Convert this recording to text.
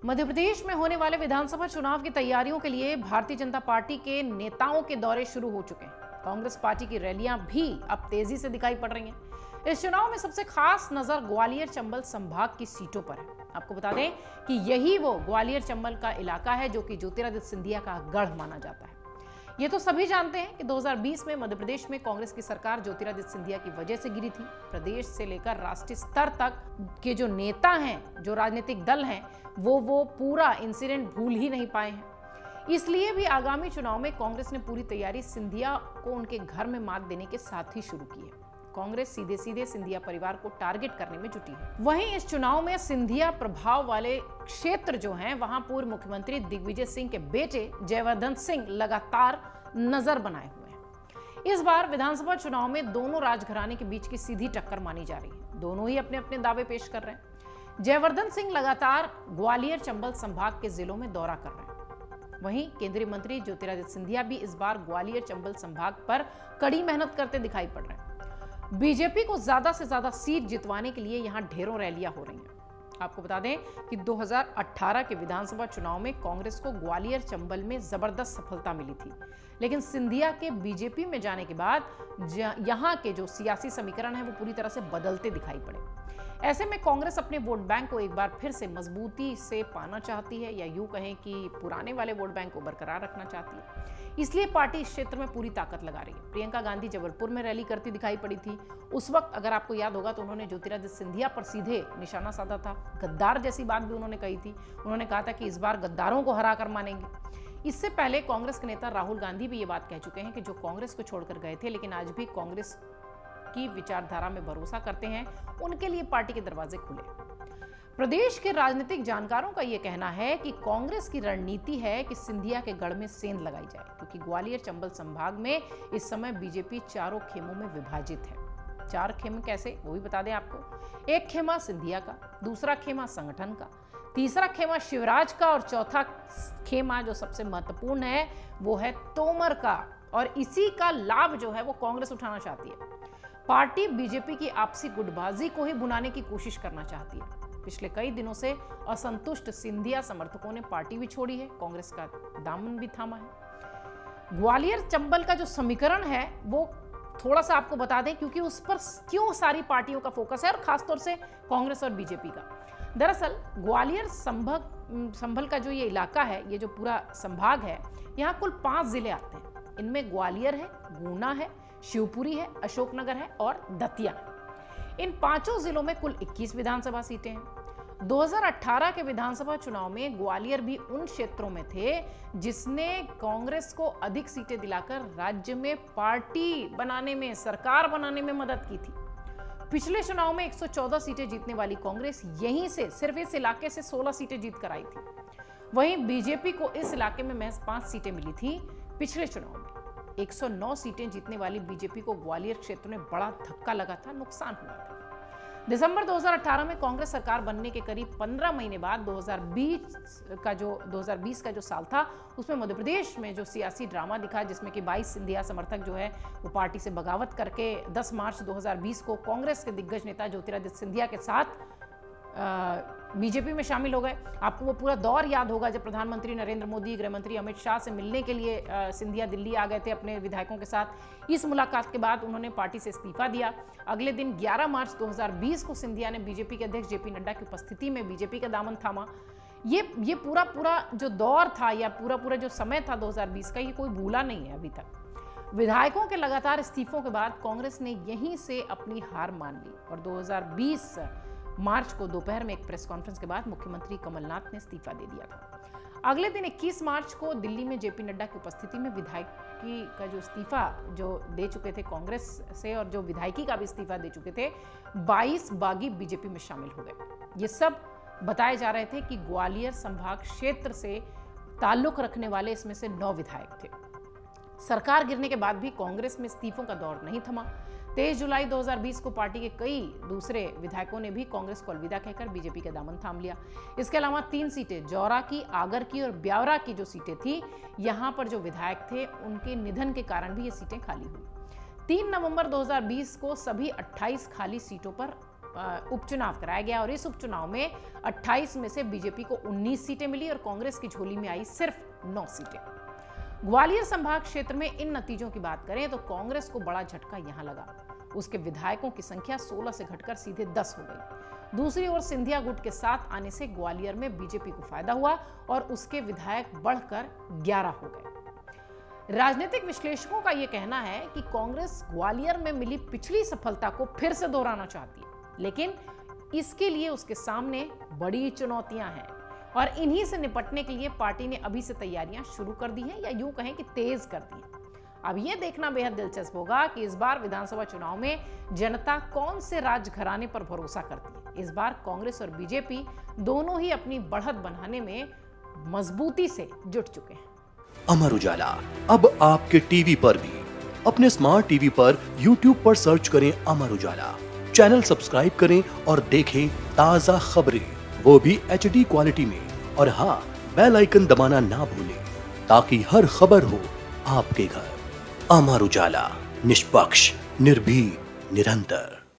मध्य प्रदेश में होने वाले विधानसभा चुनाव की तैयारियों के लिए भारतीय जनता पार्टी के नेताओं के दौरे शुरू हो चुके हैं। कांग्रेस पार्टी की रैलियां भी अब तेजी से दिखाई पड़ रही हैं। इस चुनाव में सबसे खास नजर ग्वालियर चंबल संभाग की सीटों पर है। आपको बता दें कि यही वो ग्वालियर चंबल का इलाका है जो कि ज्योतिरादित्य सिंधिया का गढ़ माना जाता है। ये तो सभी जानते हैं कि 2020 में मध्य प्रदेश में कांग्रेस की सरकार ज्योतिरादित्य सिंधिया की वजह से गिरी थी। प्रदेश से लेकर राष्ट्रीय स्तर तक के जो नेता हैं, जो राजनीतिक दल हैं, वो पूरा इंसिडेंट भूल ही नहीं पाए हैं। इसलिए भी आगामी चुनाव में कांग्रेस ने पूरी तैयारी सिंधिया को उनके घर में मात देने के साथ ही शुरू की है। कांग्रेस सीधे सीधे सिंधिया परिवार को टारगेट करने में जुटी है। वहीं इस चुनाव में सिंधिया प्रभाव वाले क्षेत्र जो हैं, वहां पूर्व मुख्यमंत्री दिग्विजय सिंह के बेटे जयवर्धन सिंह लगातार नजर बनाए हुए हैं। इस बार विधानसभा चुनाव में दोनों राजघराने के बीच की सीधी टक्कर मानी जा रही है। दोनों ही अपने अपने दावे पेश कर रहे हैं। जयवर्धन सिंह लगातार ग्वालियर चंबल संभाग के जिलों में दौरा कर रहे हैं। वहीं केंद्रीय मंत्री ज्योतिरादित्य सिंधिया भी इस बार ग्वालियर चंबल संभाग पर कड़ी मेहनत करते दिखाई पड़ रहे हैं। बीजेपी को ज्यादा से ज्यादा सीट जितवाने के लिए यहां ढेरों रैलियां हो रही हैं। आपको बता दें कि 2018 के विधानसभा चुनाव में कांग्रेस को ग्वालियर चंबल में जबरदस्त सफलता मिली थी, लेकिन सिंधिया के बीजेपी में जाने के बाद यहां के जो सियासी समीकरण है वो पूरी तरह से बदलते दिखाई पड़े। ऐसे में कांग्रेस अपने वोट बैंक को एक बार फिर से मजबूती से पाना चाहती है, या यूं कहें कि पुराने वाले वोट बैंक को बरकरार रखना चाहती है। इसलिए पार्टी इस क्षेत्र में पूरी ताकत लगा रही है। प्रियंका गांधी जबलपुर में रैली करती दिखाई पड़ी थी। उस वक्त अगर आपको याद होगा तो उन्होंने ज्योतिरादित्य सिंधिया पर सीधे निशाना साधा था। गद्दार जैसी बात भी उन्होंने कही थी। उन्होंने कहा था कि इस बार गद्दारों को हरा कर मानेंगे। इससे पहले कांग्रेस के नेता राहुल गांधी भी ये बात कह चुके हैं कि जो कांग्रेस को छोड़कर गए थे लेकिन आज भी कांग्रेस की विचारधारा में भरोसा करते हैं, उनके लिए पार्टी के दरवाजे खुले। प्रदेश के राजनीतिक जानकारों का यह कहना है कि कांग्रेस की रणनीति है कि सिंधिया के गढ़ में सेंध लगाई जाए, क्योंकि ग्वालियर चंबल संभाग में इस समय बीजेपी चारों खेमों में विभाजित है। चार खेमे कैसे, वो भी बता दें आपको। एक खेमा सिंधिया का, दूसरा खेमा संगठन का, तीसरा खेमा शिवराज का और चौथा खेमा जो सबसे महत्वपूर्ण है वो है तोमर का। और इसी का लाभ जो है वो कांग्रेस उठाना चाहती है। पार्टी बीजेपी की आपसी गुटबाजी को ही बुनाने की कोशिश करना चाहती है। पिछले कई दिनों से असंतुष्ट सिंधिया समर्थकों ने पार्टी भी छोड़ी है, कांग्रेस का दामन भी थामा है। ग्वालियर चंबल का जो समीकरण है वो थोड़ा सा आपको बता दें, क्योंकि उस पर क्यों सारी पार्टियों का फोकस है और खासतौर से कांग्रेस और बीजेपी का। दरअसल ग्वालियर संभल का जो ये इलाका है, ये जो पूरा संभाग है, यहाँ कुल 5 जिले आते हैं। इनमें ग्वालियर है, गुना है, शिवपुरी है, अशोकनगर है और दतिया। इन 5 जिलों में कुल 21 विधानसभा सीटें हैं। 2018 के विधानसभा चुनाव में ग्वालियर भी उन क्षेत्रों में थे जिसने कांग्रेस को अधिक सीटें दिलाकर राज्य में पार्टी बनाने में, सरकार बनाने में मदद की थी। पिछले चुनाव में 114 सीटें जीतने वाली कांग्रेस यहीं से, सिर्फ इस इलाके से 16 सीटें जीत कर आई थी। वहीं बीजेपी को इस इलाके में महज 5 सीटें मिली थी। पिछले चुनाव में 109 सीटें जीतने वाली बीजेपी को ग्वालियर क्षेत्र में बड़ा धक्का लगा था, नुकसान हुआ था। दिसंबर 2018 में कांग्रेस सरकार बनने के करीब 15 महीने बाद 2020 का जो साल था, उसमें मध्य प्रदेश में जो सियासी ड्रामा दिखा, जिसमें कि 22 सिंधिया समर्थक जो है वो पार्टी से बगावत करके 10 मार्च 2020 को कांग्रेस के दिग्गज नेता ज्योतिरादित्य सिंधिया के साथ बीजेपी में शामिल हो गए। आपको वो पूरा दौर याद होगा जब प्रधानमंत्री नरेंद्र मोदी गृह मंत्री अमित शाह से मिलने के लिए सिंधिया दिल्ली आ गए थे अपने विधायकों के साथ। इस मुलाकात के बाद उन्होंने पार्टी से इस्तीफा दिया। अगले दिन 11 मार्च 2020 को सिंधिया ने बीजेपी के अध्यक्ष जेपी नड्डा की उपस्थिति में बीजेपी का दामन थामा। ये पूरा जो दौर था, या पूरा जो समय था 2020 का, ये कोई भूला नहीं है अभी तक। विधायकों के लगातार इस्तीफों के बाद कांग्रेस ने यहीं से अपनी हार मान ली और 2020 मार्च को दोपहर में एक प्रेस कॉन्फ्रेंस के बाद मुख्यमंत्री कमलनाथ ने इस्तीफा दे दिया था। अगले दिन 21 मार्च को दिल्ली में जेपी नड्डा की उपस्थिति में विधायकी का जो इस्तीफा जो दे चुके थे कांग्रेस से, और जो विधायकी का भी इस्तीफा दे चुके थे, 22 बागी बीजेपी में शामिल हो गए। ये सब बताए जा रहे थे कि ग्वालियर संभाग क्षेत्र से ताल्लुक रखने वाले इसमें से 9 विधायक थे। सरकार गिरने के बाद भी कांग्रेस में इस्तीफों का दौर नहीं थमा। 23 जुलाई 2020 को पार्टी के कई दूसरे विधायकों ने भी कांग्रेस को अलविदा कहकर बीजेपी का दामन थाम लिया। इसके अलावा 3 सीटें, जौरा की, आगर की और ब्यावरा की जो सीटें थी, यहां पर जो विधायक थे उनके निधन के कारण भी ये सीटें खाली हुई। 3 नवंबर 2020 को सभी 28 खाली सीटों पर उपचुनाव कराया गया और इस उपचुनाव में 28 में से बीजेपी को 19 सीटें मिली और कांग्रेस की झोली में आई सिर्फ 9 सीटें। ग्वालियर संभाग क्षेत्र में इन नतीजों की बात करें तो कांग्रेस को बड़ा झटका यहां लगा। उसके विधायकों की संख्या 16 से घटकर सीधे 10 हो गई। दूसरी ओर सिंधिया गुट के साथ आने से ग्वालियर में बीजेपी को फायदा हुआ और उसके विधायक बढ़कर 11 हो गए। राजनीतिक विश्लेषकों का यह कहना है कि कांग्रेस ग्वालियर में मिली पिछली सफलता को फिर से दोहराना चाहती है, लेकिन इसके लिए उसके सामने बड़ी चुनौतियां हैं और इन्हीं से निपटने के लिए पार्टी ने अभी से तैयारियां शुरू कर दी हैं या यूं कहें कि तेज कर दी हैं। अब यह देखना बेहद दिलचस्प होगा कि इस बार विधानसभा चुनाव में जनता कौन से राजघराने पर भरोसा करती है। इस बार कांग्रेस और बीजेपी दोनों ही अपनी बढ़त बनाने में मजबूती से जुट चुके हैं। अमर उजाला अब आपके टीवी पर भी। अपने स्मार्ट टीवी पर YouTube पर सर्च करें अमर उजाला, चैनल सब्सक्राइब करें और देखें ताजा खबरें, वो भी HD क्वालिटी में। और हाँ, बेल आइकन दबाना ना भूलें ताकि हर खबर हो आपके घर। अमर उजाला, निष्पक्ष, निर्भीक, निरंतर।